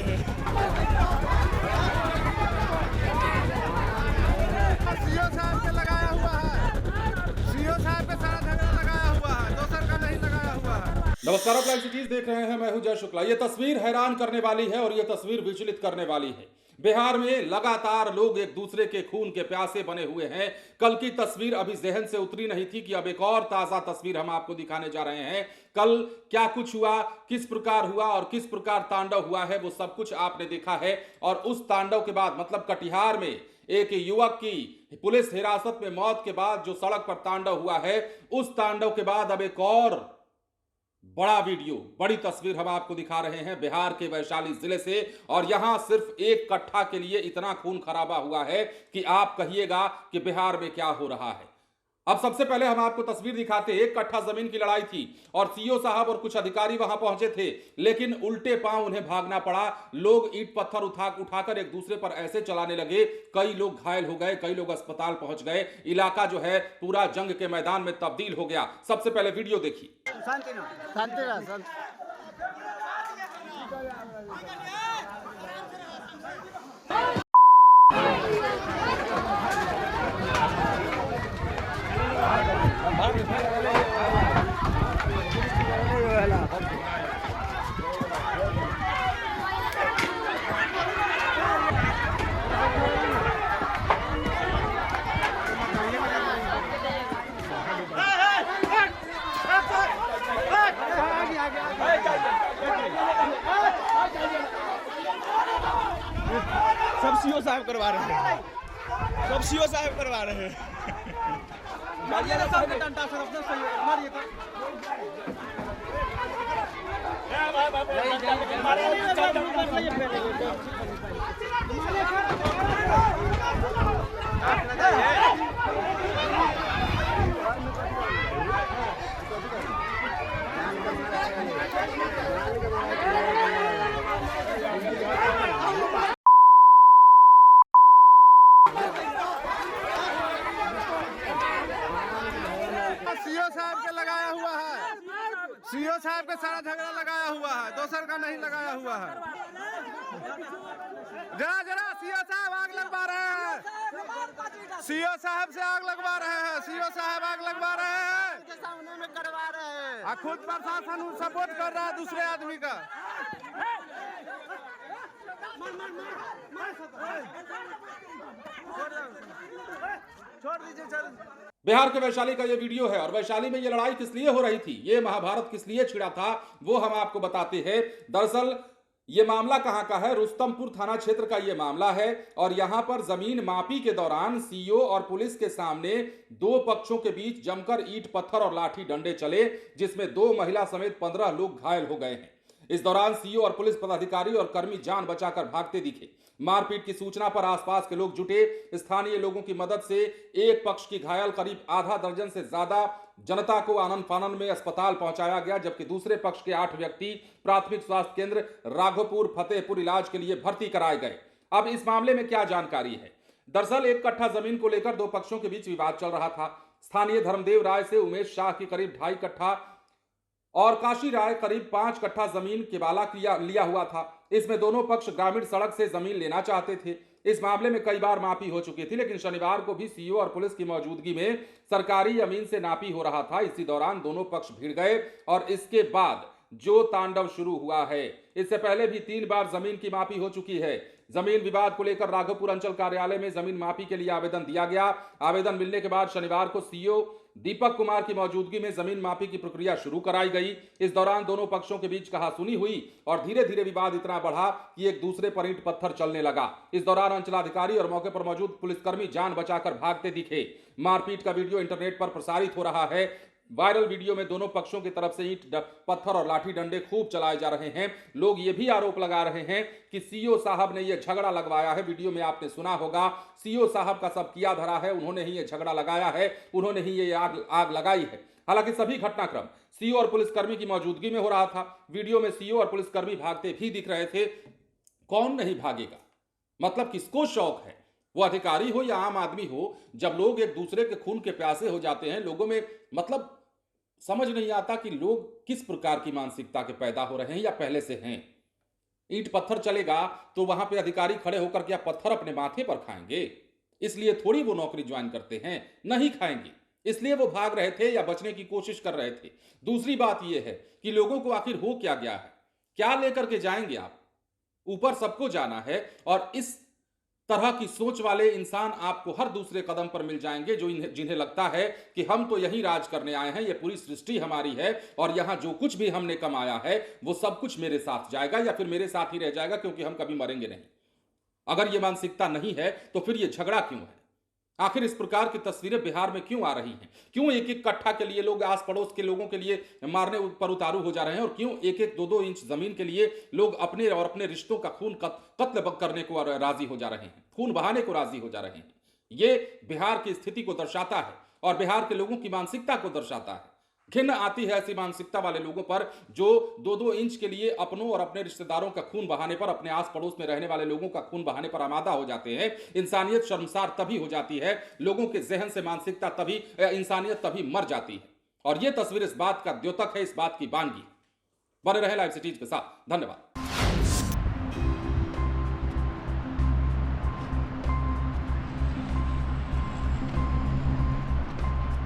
रहे हैं। सीओ साहब के लगाया हुआ है, सीओ साहब पे सारा झगड़ा लगाया हुआ है, दोसर का नहीं लगाया हुआ है। नमस्कार, आप लाइव सिटीज देख रहे हैं। मैं हूं जय शुक्ला। ये तस्वीर हैरान करने वाली है और ये तस्वीर विचलित करने वाली है। बिहार में लगातार लोग एक दूसरे के खून के प्यासे बने हुए हैं। कल की तस्वीर अभी जहन से उतरी नहीं थी कि अब एक और ताजा तस्वीर हम आपको दिखाने जा रहे हैं। कल क्या कुछ हुआ, किस प्रकार हुआ और किस प्रकार तांडव हुआ है, वो सब कुछ आपने देखा है। और उस तांडव के बाद मतलब कटिहार में एक युवक की पुलिस हिरासत में मौत के बाद जो सड़क पर तांडव हुआ है, उस तांडव के बाद अब एक और बड़ा वीडियो, बड़ी तस्वीर हम आपको दिखा रहे हैं बिहार के वैशाली जिले से। और यहां सिर्फ एक कट्ठा के लिए इतना खून खराबा हुआ है कि आप कहिएगा कि बिहार में क्या हो रहा है। अब सबसे पहले हम आपको तस्वीर दिखाते हैं। एक कट्ठा जमीन की लड़ाई थी और सीओ साहब और कुछ अधिकारी वहां पहुंचे थे, लेकिन उल्टे पांव उन्हें भागना पड़ा। लोग ईंट पत्थर उठाकर एक दूसरे पर ऐसे चलाने लगे, कई लोग घायल हो गए, कई लोग अस्पताल पहुंच गए। इलाका जो है पूरा जंग के मैदान में तब्दील हो गया। सबसे पहले वीडियो देखिए। सब सीओ साहब करवा रहे हैं, सब सीओ साहब करवा रहे हैं। सीओ साहब के लगाया हुआ है, सीओ साहब के सारा झगड़ा लगाया हुआ है, दोसर का नहीं लगाया हुआ है। जरा जरा सीओ साहब आग लगवा रहे हैं, सीओ साहब से आग लगवा रहे हैं, सीओ साहब आग लगवा रहे हैं, सामने में करवा रहे हैं। खुद प्रशासन सपोर्ट कर रहा है दूसरे आदमी का। छोड़ दीजिए। बिहार के वैशाली का ये वीडियो है और वैशाली में ये लड़ाई किस लिए हो रही थी, ये महाभारत किस लिए छिड़ा था, वो हम आपको बताते हैं। दरअसल ये मामला कहां का है, रुस्तमपुर थाना क्षेत्र का ये मामला है। और यहां पर जमीन मापी के दौरान सीओ और पुलिस के सामने दो पक्षों के बीच जमकर ईंट पत्थर और लाठी डंडे चले, जिसमें 2 महिला समेत 15 लोग घायल हो गए हैं। इस दौरान सीओ और पुलिस पदाधिकारी और कर्मी जान बचाकर भागते दिखे। मारपीट की सूचना पर आसपास के लोग जुटे। स्थानीय लोगों की मदद से एक पक्ष की घायल करीब आधा दर्जन से ज्यादा जनता को आनन फानन में अस्पताल पहुंचाया गया, जबकि दूसरे पक्ष के 8 व्यक्ति प्राथमिक स्वास्थ्य केंद्र राघोपुर फतेहपुर इलाज के लिए भर्ती कराए गए। अब इस मामले में क्या जानकारी है। दरअसल एक कट्ठा जमीन को लेकर 2 पक्षों के बीच विवाद चल रहा था। स्थानीय धर्मदेव राय से उमेश शाह की करीब 2.5 कट्ठा और काशी राय करीब 5 कट्ठा जमीन केबाला लिया हुआ था। इसमें दोनों पक्ष ग्रामीण सड़क से जमीन लेना चाहते थे। इस मामले में कई बार मापी हो चुकी थी, लेकिन शनिवार को भी सीओ और पुलिस की मौजूदगी में सरकारी जमीन से नापी हो रहा था। इसी दौरान दोनों पक्ष भिड़ गए और इसके बाद जो तांडव शुरू हुआ है। इससे पहले भी 3 बार जमीन की मापी हो चुकी है। जमीन विवाद को लेकर राघोपुर अंचल कार्यालय में जमीन मापी के लिए आवेदन दिया गया। आवेदन मिलने के बाद शनिवार को सीओ दीपक कुमार की मौजूदगी में जमीन मापी की प्रक्रिया शुरू कराई गई। इस दौरान दोनों पक्षों के बीच कहासुनी हुई और धीरे धीरे विवाद इतना बढ़ा कि एक दूसरे पर ईंट पत्थर चलने लगा। इस दौरान अंचलाधिकारी और मौके पर मौजूद पुलिसकर्मी जान बचाकर भागते दिखे। मारपीट का वीडियो इंटरनेट पर प्रसारित हो रहा है। वायरल वीडियो में दोनों पक्षों की तरफ से ईंट पत्थर और लाठी डंडे खूब चलाए जा रहे हैं। लोग ये भी आरोप लगा रहे हैं कि सीओ साहब ने यह झगड़ा लगवाया है। वीडियो में आपने सुना होगा, सीओ साहब का सब किया धरा है, उन्होंने ही यह झगड़ा लगाया है, उन्होंने ही ये आग लगाई है। हालांकि सभी घटनाक्रम सीओ और पुलिसकर्मी की मौजूदगी में हो रहा था। वीडियो में सीओ और पुलिसकर्मी भागते भी दिख रहे थे। कौन नहीं भागेगा, मतलब किसको शौक है, वो अधिकारी हो या आम आदमी हो। जब लोग एक दूसरे के खून के प्यासे हो जाते हैं, लोगों में मतलब समझ नहीं आता कि लोग किस प्रकार की मानसिकता के पैदा हो रहे हैं या पहले से हैं। ईंट पत्थर चलेगा तो वहां पे अधिकारी खड़े होकर क्या पत्थर अपने माथे पर खाएंगे? इसलिए थोड़ी वो नौकरी ज्वाइन करते हैं, नहीं खाएंगे। इसलिए वो भाग रहे थे या बचने की कोशिश कर रहे थे। दूसरी बात यह है कि लोगों को आखिर हो क्या गया है, क्या लेकर के जाएंगे आप? ऊपर सबको जाना है और इस तरह की सोच वाले इंसान आपको हर दूसरे कदम पर मिल जाएंगे, जो जिन्हें लगता है कि हम तो यही राज करने आए हैं, ये पूरी सृष्टि हमारी है और यहां जो कुछ भी हमने कमाया है वो सब कुछ मेरे साथ जाएगा या फिर मेरे साथ ही रह जाएगा, क्योंकि हम कभी मरेंगे नहीं। अगर ये मानसिकता नहीं है तो फिर ये झगड़ा क्यों है? आखिर इस प्रकार की तस्वीरें बिहार में क्यों आ रही हैं? क्यों एक एक कट्ठा के लिए लोग आस पड़ोस के लोगों के लिए मारने पर उतारू हो जा रहे हैं? और क्यों एक एक 2-2 इंच जमीन के लिए लोग अपने और अपने रिश्तों का खून कत्ल करने को राजी हो जा रहे हैं, खून बहाने को राजी हो जा रहे हैं? ये बिहार की स्थिति को दर्शाता है और बिहार के लोगों की मानसिकता को दर्शाता है। घिन आती है ऐसी मानसिकता वाले लोगों पर जो 2-2 इंच के लिए अपनों और अपने रिश्तेदारों का खून बहाने पर, अपने आस पड़ोस में रहने वाले लोगों का खून बहाने पर आमादा हो जाते हैं। इंसानियत शर्मसार तभी हो जाती है, लोगों के जहन से मानसिकता तभी, इंसानियत तभी मर जाती है। और यह तस्वीर इस बात का द्योतक है, इस बात की बानगी। बने रहे लाइव सिटीज के साथ। धन्यवाद।